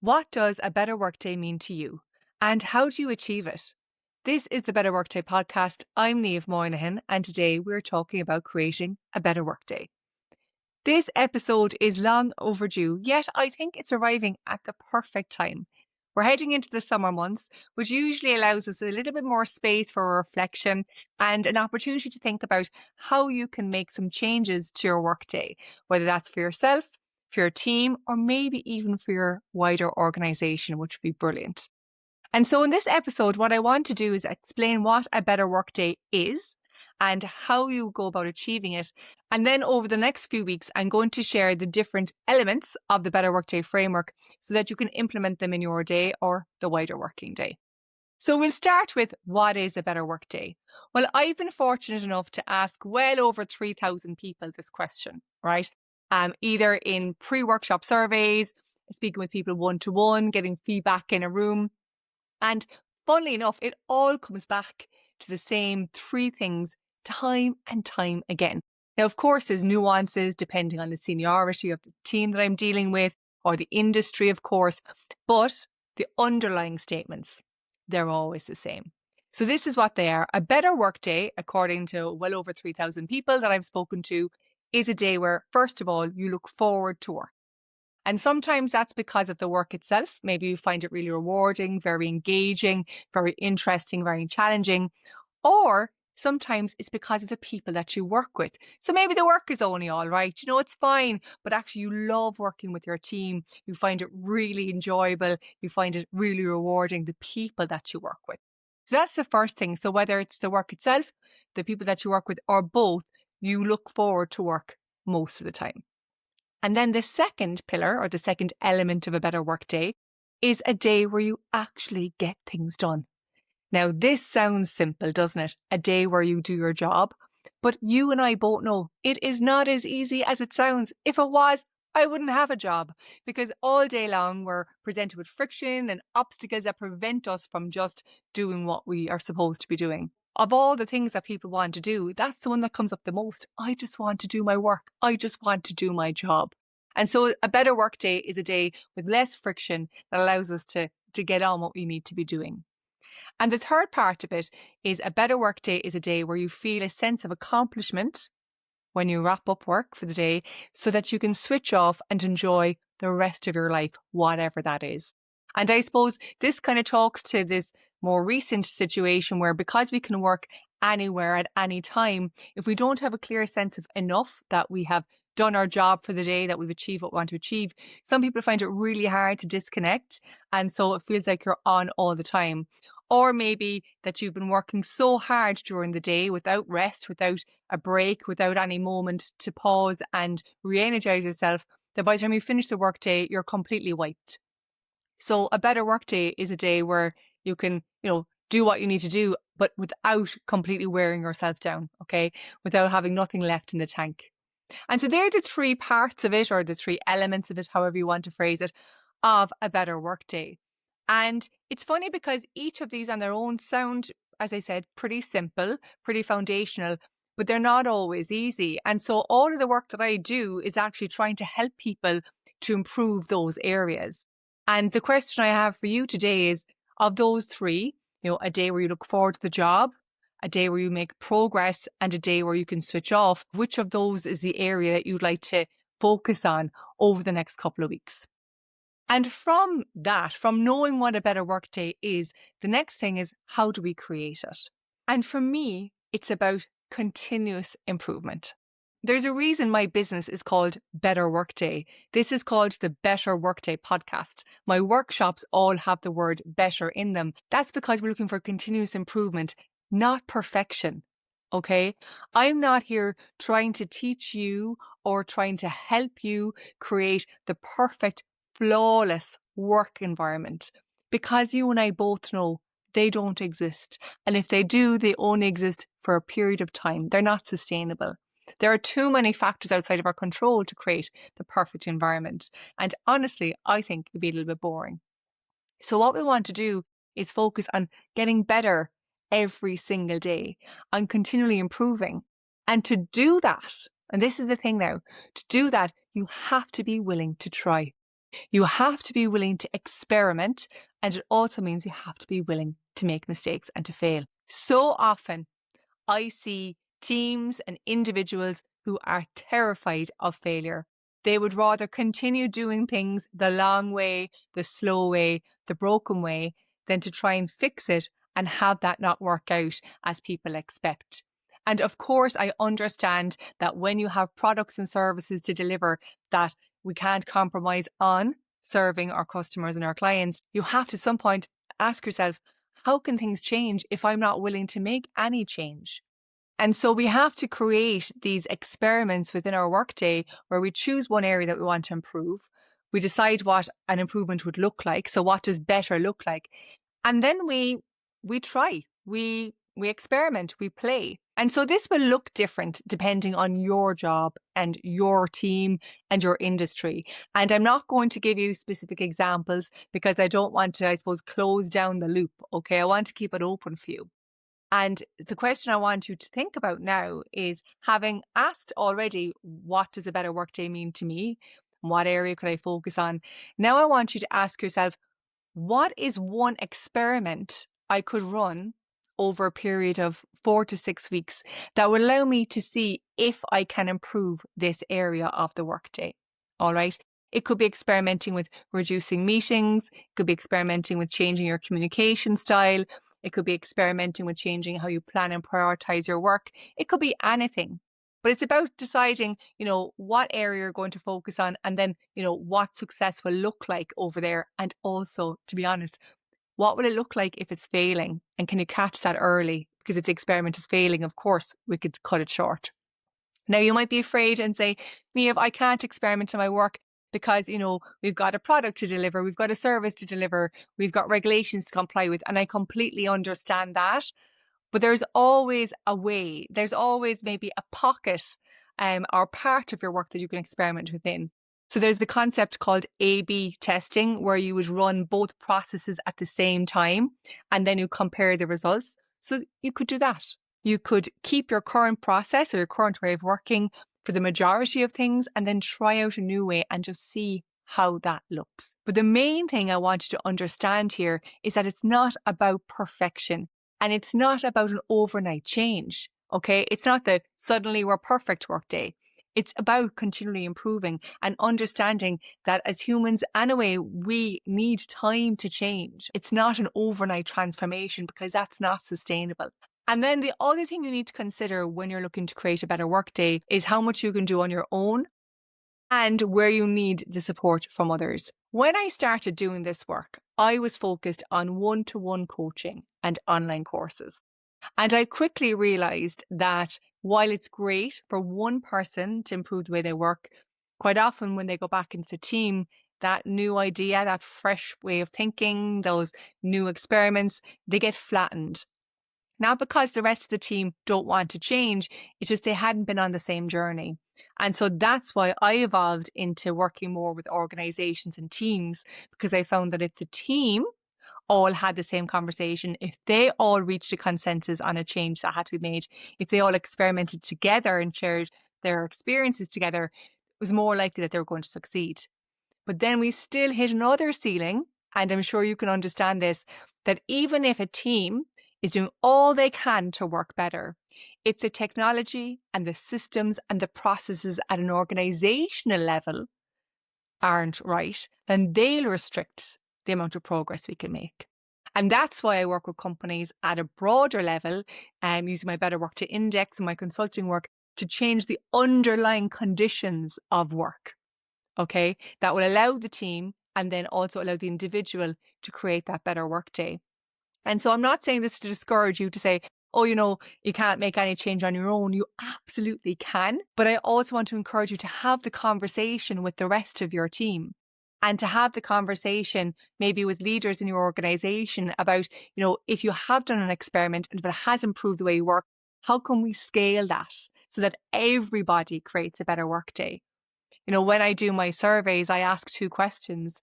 What does a better workday mean to you? And how do you achieve it? This is the Better Workday podcast. I'm Niamh Moynihan, and today we're talking about creating a better workday. This episode is long overdue, yet I think it's arriving at the perfect time. We're heading into the summer months, which usually allows us a little bit more space for reflection and an opportunity to think about how you can make some changes to your workday, whether that's for yourself, for your team, or maybe even for your wider organization, which would be brilliant. And so in this episode, what I want to do is explain what a better workday is and how you go about achieving it. And then over the next few weeks, I'm going to share the different elements of the Better Workday framework so that you can implement them in your day or the wider working day. So we'll start with what is a better workday? Well, I've been fortunate enough to ask well over 3,000 people this question, right? Either in pre-workshop surveys, speaking with people one-to-one, getting feedback in a room. And funnily enough, it all comes back to the same three things time and time again. Now, of course, there's nuances depending on the seniority of the team that I'm dealing with or the industry, of course, but the underlying statements, they're always the same. So this is what they are. A better workday, according to well over 3,000 people that I've spoken to, is a day where, first of all, you look forward to work. And sometimes that's because of the work itself. Maybe you find it really rewarding, very engaging, very interesting, very challenging. Or sometimes it's because of the people that you work with. So maybe the work is only all right, it's fine, but actually you love working with your team. You find it really enjoyable. You find it really rewarding, the people that you work with. So that's the first thing. So whether it's the work itself, the people that you work with, or both, you look forward to work most of the time. And then the second pillar or the second element of a better workday is a day where you actually get things done. Now, this sounds simple, doesn't it? A day where you do your job. But you and I both know it is not as easy as it sounds. If it was, I wouldn't have a job, because all day long we're presented with friction and obstacles that prevent us from just doing what we are supposed to be doing. Of all the things that people want to do, that's the one that comes up the most. I just want to do my work. I just want to do my job. And so a better workday is a day with less friction that allows us to get on what we need to be doing. And the third part of it is a better workday is a day where you feel a sense of accomplishment when you wrap up work for the day so that you can switch off and enjoy the rest of your life, whatever that is. And I suppose this kind of talks to this more recent situation where, because we can work anywhere at any time, if we don't have a clear sense of enough, that we have done our job for the day, that we've achieved what we want to achieve, some people find it really hard to disconnect. And so it feels like you're on all the time. Or maybe that you've been working so hard during the day without rest, without a break, without any moment to pause and re-energize yourself, that by the time you finish the workday, you're completely wiped. So a better workday is a day where you can, do what you need to do, but without completely wearing yourself down, okay? Without having nothing left in the tank. And so they're the three parts of it, or the three elements of it, however you want to phrase it, of a better workday. And it's funny because each of these on their own sound, as I said, pretty simple, pretty foundational, but they're not always easy. And so all of the work that I do is actually trying to help people to improve those areas. And the question I have for you today is, of those three, a day where you look forward to the job, a day where you make progress, and a day where you can switch off, which of those is the area that you'd like to focus on over the next couple of weeks? And from that, from knowing what a better workday is, the next thing is, how do we create it? And for me, it's about continuous improvement. There's a reason my business is called Better Workday. This is called the Better Workday podcast. My workshops all have the word better in them. That's because we're looking for continuous improvement, not perfection. Okay? I'm not here trying to teach you or trying to help you create the perfect, flawless work environment, because you and I both know they don't exist. And if they do, they only exist for a period of time. They're not sustainable. There are too many factors outside of our control to create the perfect environment. And honestly, I think it'd be a little bit boring. So what we want to do is focus on getting better every single day, on continually improving. And to do that, and this is the thing now, to do that, you have to be willing to try. You have to be willing to experiment, and it also means you have to be willing to make mistakes and to fail. So often, I see teams and individuals who are terrified of failure. They would rather continue doing things the long way, the slow way, the broken way, than to try and fix it and have that not work out as people expect. And of course, I understand that when you have products and services to deliver that we can't compromise on serving our customers and our clients, you have to at some point ask yourself, how can things change if I'm not willing to make any change? And so we have to create these experiments within our workday where we choose one area that we want to improve. We decide what an improvement would look like. So what does better look like? And then we try, we experiment, we play. And so this will look different depending on your job and your team and your industry. And I'm not going to give you specific examples because I don't want to, I suppose, close down the loop. Okay. I want to keep it open for you. And the question I want you to think about now is, having asked already, what does a better workday mean to me? What area could I focus on? Now I want you to ask yourself, what is one experiment I could run over a period of 4 to 6 weeks that will allow me to see if I can improve this area of the workday? All right. It could be experimenting with reducing meetings. It could be experimenting with changing your communication style. It could be experimenting with changing how you plan and prioritize your work. It could be anything. But it's about deciding, what area you're going to focus on, and then, what success will look like over there. And also, to be honest, what will it look like if it's failing? And can you catch that early? Because if the experiment is failing, of course, we could cut it short. Now, you might be afraid and say, Niamh, I can't experiment in my work because, we've got a product to deliver, we've got a service to deliver, we've got regulations to comply with. And I completely understand that. But there's always a way, there's always maybe a pocket or part of your work that you can experiment within. So there's the concept called A/B testing, where you would run both processes at the same time and then you compare the results. So you could do that. You could keep your current process or your current way of working for the majority of things and then try out a new way and just see how that looks. But the main thing I want you to understand here is that it's not about perfection. And it's not about an overnight change, okay? It's not that suddenly we're perfect workday. It's about continually improving and understanding that as humans, anyway, we need time to change. It's not an overnight transformation because that's not sustainable. And then the other thing you need to consider when you're looking to create a better workday is how much you can do on your own and where you need the support from others. When I started doing this work, I was focused on one-to-one coaching and online courses. And I quickly realized that while it's great for one person to improve the way they work, quite often when they go back into the team, that new idea, that fresh way of thinking, those new experiments, they get flattened. Not because the rest of the team don't want to change, it's just they hadn't been on the same journey. And so that's why I evolved into working more with organizations and teams, because I found that if the team all had the same conversation, if they all reached a consensus on a change that had to be made, if they all experimented together and shared their experiences together, it was more likely that they were going to succeed. But then we still hit another ceiling, and I'm sure you can understand this, that even if a team is doing all they can to work better, if the technology and the systems and the processes at an organizational level aren't right, then they'll restrict the amount of progress we can make. And that's why I work with companies at a broader level, using my Better Workday Index and my consulting work to change the underlying conditions of work. Okay, that will allow the team and then also allow the individual to create that better workday. And so I'm not saying this to discourage you to say, oh, you can't make any change on your own. You absolutely can. But I also want to encourage you to have the conversation with the rest of your team and to have the conversation maybe with leaders in your organization about, if you have done an experiment and if it has improved the way you work, how can we scale that so that everybody creates a better workday? When I do my surveys, I ask two questions.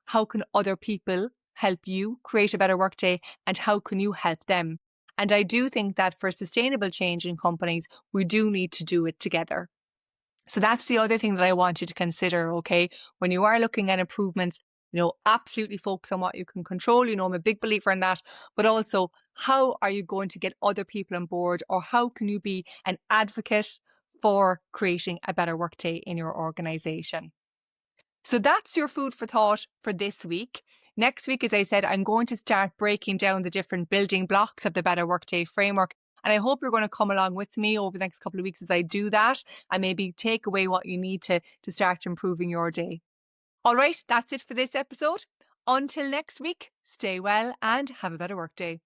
How can other people help you create a better workday, and how can you help them? And I do think that for sustainable change in companies, we do need to do it together. So that's the other thing that I want you to consider, okay? When you are looking at improvements, absolutely focus on what you can control. I'm a big believer in that, but also how are you going to get other people on board, or how can you be an advocate for creating a better workday in your organization? So that's your food for thought for this week. Next week, as I said, I'm going to start breaking down the different building blocks of the Better Workday framework. And I hope you're going to come along with me over the next couple of weeks as I do that, and maybe take away what you need to start improving your day. All right, that's it for this episode. Until next week, stay well and have a better workday.